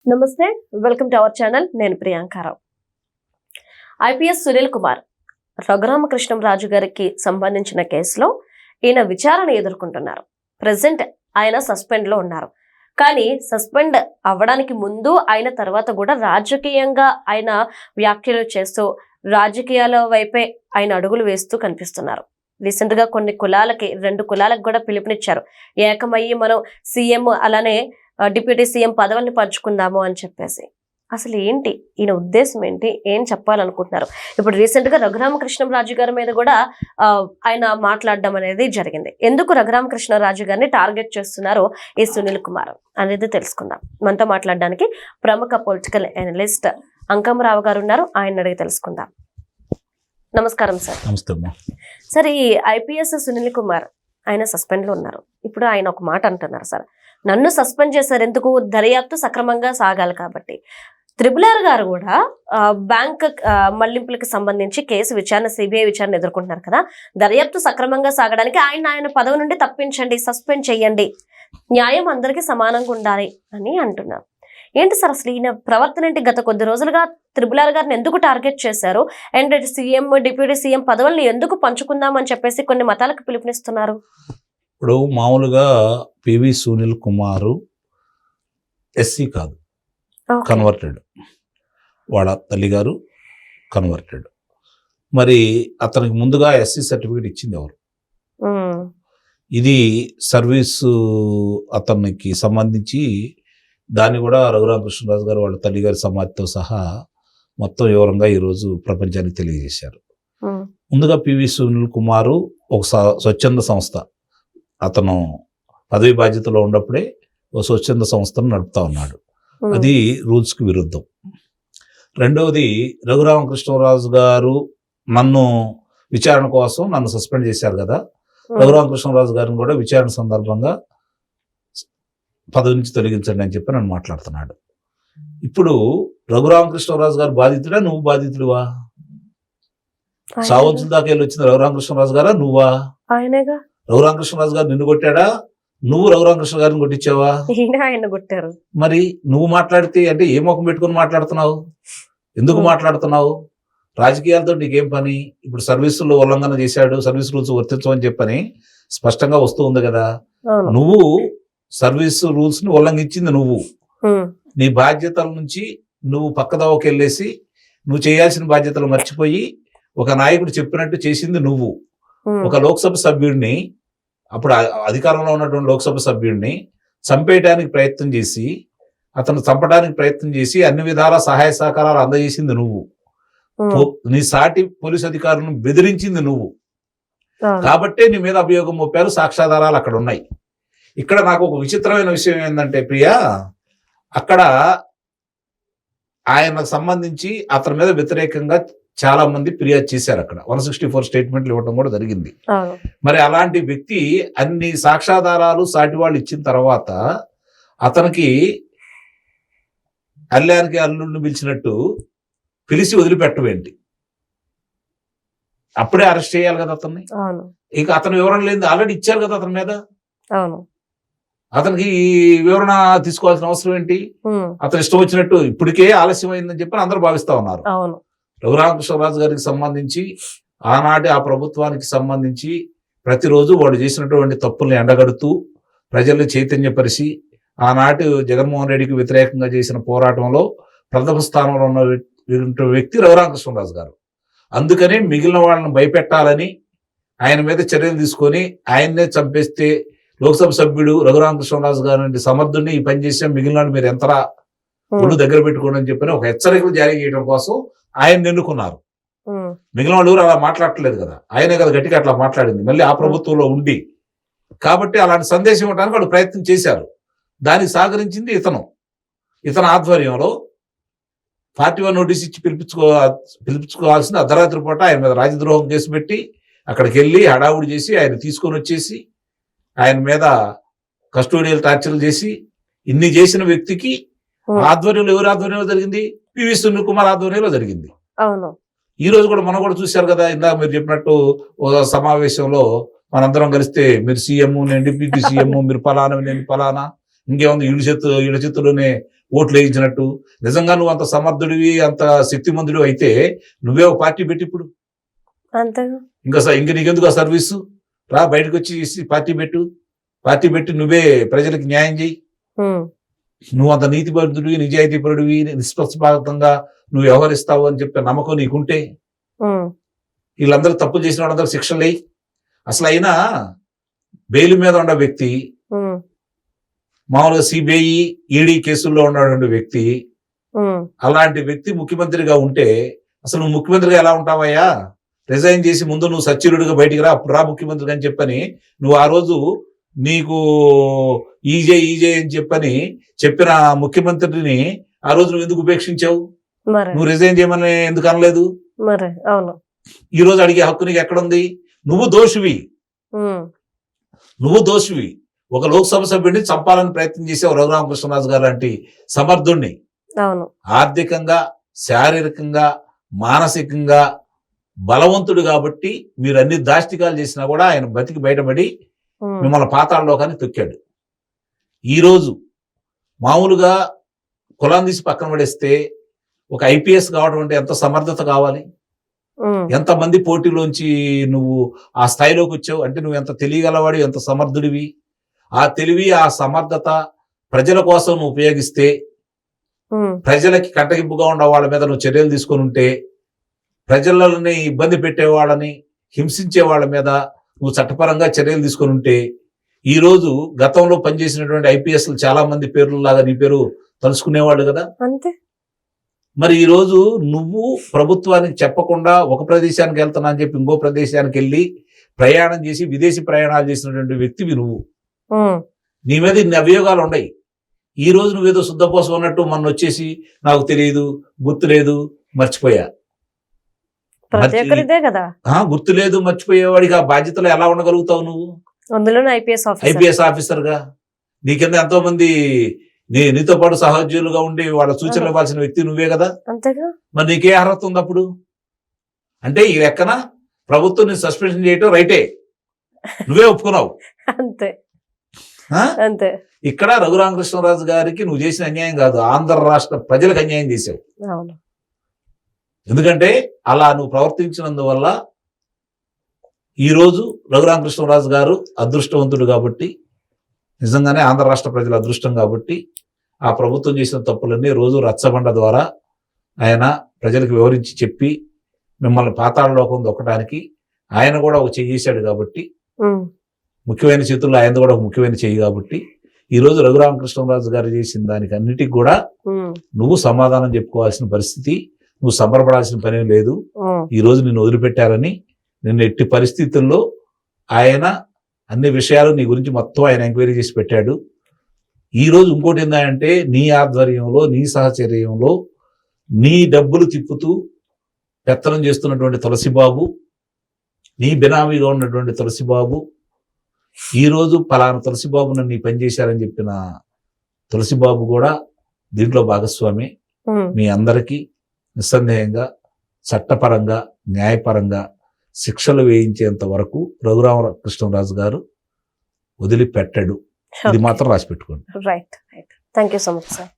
నమస్తే, welcome to our channel. నేను Priyanka Rao. IPS Sunil Kumar Raghurama Krishnam Raju గారికి సంబంధించిన కేసులో ఈయన విచారణ ఎదుర్కొంటున్నారు. ప్రెసెంట్ ఆయన సస్పెండ్ లో ఉన్నారు. కానీ సస్పెండ్ అవ్వడానికి ముందు ఆయన తర్వాత కూడా రాజకీయంగా ఆయన వ్యాఖ్యలు చేస్తూ రాజకీయాల వైపే ఆయన అడుగులు వేస్తూ కనిపిస్తున్నారు. రీసెంట్ గా కొన్ని కులాలకి, 2 కులాలకు కూడా పిలుపునిచ్చారు. ఏకమయ్యి మనం సీఎం అలానే డిప్యూటీ సీఎం పదవుల్ని పంచుకుందాము అని చెప్పేసి. అసలు ఏంటి ఈయన ఉద్దేశం ఏంటి, ఏం చెప్పాలనుకుంటున్నారు? ఇప్పుడు రీసెంట్ గా రఘురామకృష్ణంరాజు గారి మీద కూడా ఆయన మాట్లాడడం అనేది జరిగింది. ఎందుకు రఘురామకృష్ణరాజు గారిని టార్గెట్ చేస్తున్నారో ఈ సునీల్ కుమార్ అనేది తెలుసుకుందాం. మనతో మాట్లాడడానికి ప్రముఖ పొలిటికల్ అనలిస్ట్ అంకమరావు గారు ఉన్నారు. ఆయన అడిగి తెలుసుకుందాం. నమస్కారం సార్. నమస్తే. సార్, ఈ ఐపీఎస్ సునీల్ కుమార్ ఆయన సస్పెండ్ లో ఉన్నారు. ఇప్పుడు ఆయన ఒక మాట అంటున్నారు, సార్ నన్ను సస్పెండ్ చేశారు ఎందుకు, దర్యాప్తు సక్రమంగా సాగాలి కాబట్టి. త్రిబులార్ గారు కూడా బ్యాంక్ మళ్లింపులకు సంబంధించి కేసు విచారణ, సిబిఐ విచారణ ఎదుర్కొంటున్నారు కదా, దర్యాప్తు సక్రమంగా సాగడానికి ఆయన పదవి నుండి తప్పించండి, సస్పెండ్ చేయండి, న్యాయం అందరికీ సమానంగా ఉండాలి అని అంటున్నారు. ఏంటి సార్ అసలు ఈయన ప్రవర్తన ఏంటి? గత కొద్ది రోజులుగా త్రిబులార్ గారిని ఎందుకు టార్గెట్ చేశారు? అండ్ సీఎం, డిప్యూటీ సీఎం పదవుల్ని ఎందుకు పంచుకుందామని చెప్పేసి కొన్ని మతాలకు పిలుపునిస్తున్నారు? ఇప్పుడు మామూలుగా పివి సునీల్ కుమారు ఎస్సీ కాదు, కన్వర్టెడ్. వాళ్ళ తల్లిగారు కన్వర్టెడ్. మరి అతనికి ముందుగా ఎస్సీ సర్టిఫికేట్ ఇచ్చింది ఎవరు? ఇది సర్వీసు అతనికి సంబంధించి దాన్ని కూడా రఘురామకృష్ణరాజు గారు వాళ్ళ తల్లిగారి సమాధితో సహా మొత్తం వివరంగా ఈరోజు ప్రపంచానికి తెలియజేశారు. ముందుగా పివి సునీల్ కుమారు ఒక స్వచ్ఛంద సంస్థ, అతను పదవి బాధ్యతలో ఉన్నప్పుడే ఒక స్వచ్ఛంద సంస్థను నడుపుతా ఉన్నాడు. అది రూల్స్కి విరుద్ధం. రెండవది, రఘురామకృష్ణరాజు గారు నన్ను విచారణ కోసం నన్ను సస్పెండ్ చేశారు కదా, రఘురామకృష్ణరాజు గారిని కూడా విచారణ సందర్భంగా పదవి నుంచి తొలగించండి అని చెప్పి నన్ను మాట్లాడుతున్నాడు. ఇప్పుడు రఘురామకృష్ణరాజు గారు బాధితుడా, నువ్వు బాధితుడివా? సావంతుల దాకా వెళ్ళి వచ్చింది రఘురామకృష్ణరాజు గారా, నువ్వా? ఆయనగా. రఘురామకృష్ణరాజు గారు నిన్ను కొట్టాడా, నువ్వు రఘురామకృష్ణ గారిని కొట్టించావా? ఆయన కొట్టారు. మరి నువ్వు మాట్లాడితే అంటే ఏ ముఖం పెట్టుకుని మాట్లాడుతున్నావు? ఎందుకు మాట్లాడుతున్నావు? రాజకీయాలతో నీకేం పని? ఇప్పుడు సర్వీసుల్లో ఉల్లంఘన చేశాడు, సర్వీస్ రూల్స్ వర్తించమని చెప్పని స్పష్టంగా వస్తూ ఉంది కదా. నువ్వు సర్వీస్ రూల్స్ ని ఉల్లంఘించింది నువ్వు. నీ బాధ్యతల నుంచి నువ్వు పక్కదోవకి వెళ్ళేసి నువ్వు చేయాల్సిన బాధ్యతలు మర్చిపోయి ఒక నాయకుడు చెప్పినట్టు చేసింది నువ్వు. ఒక లోక్సభ సభ్యుడిని, అప్పుడు అధికారంలో ఉన్నటువంటి లోక్సభ సభ్యుడిని చంపేయడానికి ప్రయత్నం చేసి, అతను చంపడానికి ప్రయత్నం చేసి అన్ని విధాల సహాయ సహకారాలు అందజేసింది నువ్వు. నీ సాటి పోలీసు అధికారులను బెదిరించింది నువ్వు. కాబట్టే నీ మీద అభియోగం మోపారు, సాక్ష్యాధారాలు అక్కడ ఉన్నాయి. ఇక్కడ నాకు ఒక విచిత్రమైన విషయం ఏంటంటే ప్రియా, అక్కడ ఆయనకు సంబంధించి అతని మీద వ్యతిరేకంగా చాలా మంది ఫిర్యాదు చేశారు. అక్కడ 164 స్టేట్మెంట్లు ఇవ్వడం కూడా జరిగింది. మరి అలాంటి వ్యక్తి అన్ని సాక్ష్యాధారాలు సాటి వాళ్ళు ఇచ్చిన తర్వాత అతనికి అల్లానికి అల్లుడిని పిలిచినట్టు పిలిచి వదిలిపెట్టవేంటి? అప్పుడే అరెస్ట్ చేయాలి కదా అతన్ని. ఇంకా అతను వివరణ లేదు, ఆల్రెడీ ఇచ్చారు కదా అతని మీద. అతనికి వివరణ తీసుకోవాల్సిన అవసరం ఏంటి? అతను ఇష్టం వచ్చినట్టు ఇప్పటికే ఆలస్యం అయిందని చెప్పి అందరూ భావిస్తా ఉన్నారు. రఘురామకృష్ణరాజు గారికి సంబంధించి, ఆనాటి ఆ ప్రభుత్వానికి సంబంధించి ప్రతిరోజు వాడు చేసినటువంటి తప్పుల్ని ఎండగడుతూ ప్రజల్ని చైతన్యపరిచి ఆనాటి జగన్మోహన్ రెడ్డికి వ్యతిరేకంగా చేసిన పోరాటంలో ప్రథమ స్థానంలో ఉన్న వ్యక్తి రఘురామకృష్ణరాజు గారు. అందుకని మిగిలిన వాళ్ళని భయపెట్టాలని ఆయన మీద చర్యలు తీసుకొని ఆయన్నే చంపేస్తే లోక్సభ సభ్యుడు రఘురామకృష్ణరాజు గారు సమర్థుడిని ఈ పని చేసే, మిగిలిన మీరు ఎంతరా ఒళ్ళు దగ్గర పెట్టుకోండి అని చెప్పని ఒక హెచ్చరికలు జారీ చేయడం కోసం ఆయన ఎన్నుకున్నారు. మిగిలిన వాళ్ళు అలా మాట్లాడట్లేదు కదా, ఆయనే కదా గట్టిగా అట్లా మాట్లాడింది, మళ్ళీ ఆ ప్రభుత్వంలో ఉండి. కాబట్టి అలాంటి సందేశం ఇవ్వడానికి వాళ్ళు ప్రయత్నం చేశారు. దానికి సహకరించింది ఇతను ఆధ్వర్యంలో పార్టీ నోటీస్ ఇచ్చి పిలిపించుకోవాల్సిన అర్ధరాత్రి పూట ఆయన మీద రాజద్రోహం కేసు పెట్టి అక్కడికి వెళ్ళి హడావుడి చేసి ఆయన తీసుకొని వచ్చేసి ఆయన మీద కస్టోడియల్ టార్చర్లు చేసి ఇన్ని చేసిన వ్యక్తికి ఆధ్వర్యంలో, ఎవరి ఆధ్వర్యంలో జరిగింది? పివి సునీల్ కుమార్ ఆధ్వర్యంలో జరిగింది. ఈ రోజు కూడా మనం కూడా చూశారు కదా, ఇందాక మీరు చెప్పినట్టు ఒక సమావేశంలో మనందరం కలిస్తే మీరు సీఎం, నేను డిప్యూటీ సీఎం, మీరు ఫలానా, నేను ఫలానా, ఇంకేముంది వీళ్ళ చేతుల్లోనే ఓట్లు వేయించినట్టు. నిజంగా నువ్వు అంత సమర్థుడివి, అంత శక్తిమంతుడివి అయితే నువ్వే ఒక పార్టీ పెట్టి ఇప్పుడు అంతేగా. ఇంక నీకెందుకు ఆ సర్వీసు? రా బయటకు వచ్చి పార్టీ పెట్టి నువ్వే ప్రజలకు న్యాయం చేయి. నువ్వు అంత నీతిపరుడివి, నిజాయితీపరుడివి, నిష్పక్షపాతంగా నువ్వు వ్యవహరిస్తావు అని చెప్పే నమ్మకం నీకుంటే వీళ్ళందరూ తప్పులు చేసిన వాళ్ళందరూ శిక్షలు వేయి. అసలు అయినా బెయిల్ మీద ఉన్న వ్యక్తి, మామూలుగా సిబిఐ ఈడీ కేసుల్లో ఉన్నటువంటి వ్యక్తి, అలాంటి వ్యక్తి ముఖ్యమంత్రిగా ఉంటే అసలు నువ్వు ముఖ్యమంత్రిగా ఎలా ఉంటావయ్యా? రిజైన్ చేసి ముందు నువ్వు సచ్చిరుడిగా బయటికి రా, అప్పుడు రా ముఖ్యమంత్రిగా అని చెప్పని నువ్వు ఆ రోజు నీకు ఈజే అని చెప్పిన ముఖ్యమంత్రిని ఆ రోజు నువ్వు ఎందుకు ఉపేక్షించావు? నువ్వు రిజైన్ చేయమని ఎందుకు అనలేదు? ఈ రోజు అడిగే హక్కు నీకు ఎక్కడుంది? నువ్వు దోషివి. ఒక లోక్సభ సభ్యుడిని చంపాలని ప్రయత్నం చేసావు, రఘురామకృష్ణరాజు గారు లాంటి సమర్థుణ్ణి. ఆర్థికంగా, శారీరకంగా, మానసికంగా బలవంతుడు కాబట్టి మీరు అన్ని దాష్టికాలు చేసినా కూడా ఆయన బతికి బయటపడి మిమ్మల్ని పాతాళలోకాన్ని తొక్కాడు. ఈరోజు మామూలుగా కులాన్ని తీసి పక్కన పడేస్తే ఒక ఐపీఎస్ కావడం అంటే ఎంత సమర్థత కావాలి? ఎంతమంది పోటీలోంచి నువ్వు ఆ స్థాయిలోకి వచ్చావు అంటే నువ్వు ఎంత తెలియగలవాడు, ఎంత సమర్థుడివి. ఆ తెలివి, ఆ సమర్థత ప్రజల కోసం నువ్వు ఉపయోగిస్తే, ప్రజలకి కంటగింపుగా ఉన్న వాళ్ళ మీద నువ్వు చర్యలు తీసుకొని ఉంటే, ప్రజలని ఇబ్బంది పెట్టే వాళ్ళని, హింసించే వాళ్ళ మీద నువ్వు చట్టపరంగా చర్యలు తీసుకొని ఉంటే, ఈ రోజు గతంలో పనిచేసినటువంటి ఐపీఎస్లు చాలా మంది పేర్లలాగా నీ పేరు తలుసుకునేవాళ్ళు కదా. అంతే. మరి ఈ రోజు నువ్వు ప్రభుత్వానికి చెప్పకుండా ఒక ప్రదేశానికి వెళ్తున్నా అని చెప్పి ఇంకో ప్రదేశానికి వెళ్ళి ప్రయాణం చేసి విదేశీ ప్రయాణాలు చేసినటువంటి వ్యక్తివి నువ్వు. నీ మీద ఇన్ని అభియోగాలు ఉన్నాయి. ఈ రోజు నువ్వేదో శుద్ధపోసం అన్నట్టు మొన్న వచ్చేసి నాకు తెలియదు, గుర్తులేదు, మర్చిపోయా. గుర్తులేదు, మర్చిపోయేవాడికి ఆ బాధ్యతలు ఎలా ఉండగలుగుతావు నువ్వు? ఐపీఎస్ ఆఫీసర్ గా నీ కింద ఎంతో మంది నీతో పాటు సహోద్యోగులుగా ఉండి వాళ్ళ సూచనలు ఇవ్వాల్సిన వ్యక్తి నువ్వే కదా. మరి నీకే అర్హత ఉంది అప్పుడు? అంటే ఈ లెక్కన ప్రభుత్వం ని సస్పెన్షన్ చేయటం రైటే, నువ్వే ఒప్పుకున్నావు. అంతే. ఇక్కడ రఘురామకృష్ణరాజు గారికి నువ్వు చేసిన అన్యాయం కాదు, ఆంధ్ర రాష్ట్ర ప్రజలకు అన్యాయం చేశావు. ఎందుకంటే అలా నువ్వు ప్రవర్తించినందువల్ల ఈరోజు రఘురామకృష్ణరాజు గారు అదృష్టవంతుడు కాబట్టి, నిజంగానే ఆంధ్ర రాష్ట్ర ప్రజల అదృష్టం కాబట్టి ఆ ప్రభుత్వం చేసిన తప్పులన్నీ రోజు రచ్చబండ ద్వారా ఆయన ప్రజలకు వివరించి చెప్పి మిమ్మల్ని పాతాళ లోకం దొక్కడానికి ఆయన కూడా ఒక చెయ్యి చేశాడు కాబట్టి, ముఖ్యమైన చేతుల్లో ఆయన కూడా ఒక ముఖ్యమైన చెయ్యి కాబట్టి ఈ రోజు రఘురామకృష్ణరాజు గారు చేసిన దానికి అన్నిటికి కూడా నువ్వు సమాధానం చెప్పుకోవాల్సిన పరిస్థితి, నువ్వు సంబరపడాల్సిన పని లేదు. ఈ రోజు నిన్ను వదిలిపెట్టారని, నిన్ను ఎట్టి పరిస్థితుల్లో ఆయన అన్ని విషయాలు నీ గురించి మొత్తం ఆయన ఎంక్వైరీ చేసి పెట్టాడు. ఈ రోజు ఇంకోటి ఏంటంటే నీ ఆధ్వర్యంలో, నీ సహచర్యంలో, నీ డబ్బులు తిప్పుతూ పెత్తనం చేస్తున్నటువంటి తులసిబాబు, నీ బినామీగా ఉన్నటువంటి తులసిబాబు, ఈ రోజు పలానా తులసిబాబు నన్ను ఈ పని చేశారని చెప్పిన తులసిబాబు కూడా దీంట్లో భాగస్వామి. మీ అందరికీ నిస్సందేహంగా చట్టపరంగా, న్యాయపరంగా శిక్షలు వేయించేంత వరకు రఘురామకృష్ణరాజు గారు వదిలిపెట్టడు. ఇది మాత్రం రాసి పెట్టుకోండి. Right. Thank you so much sir.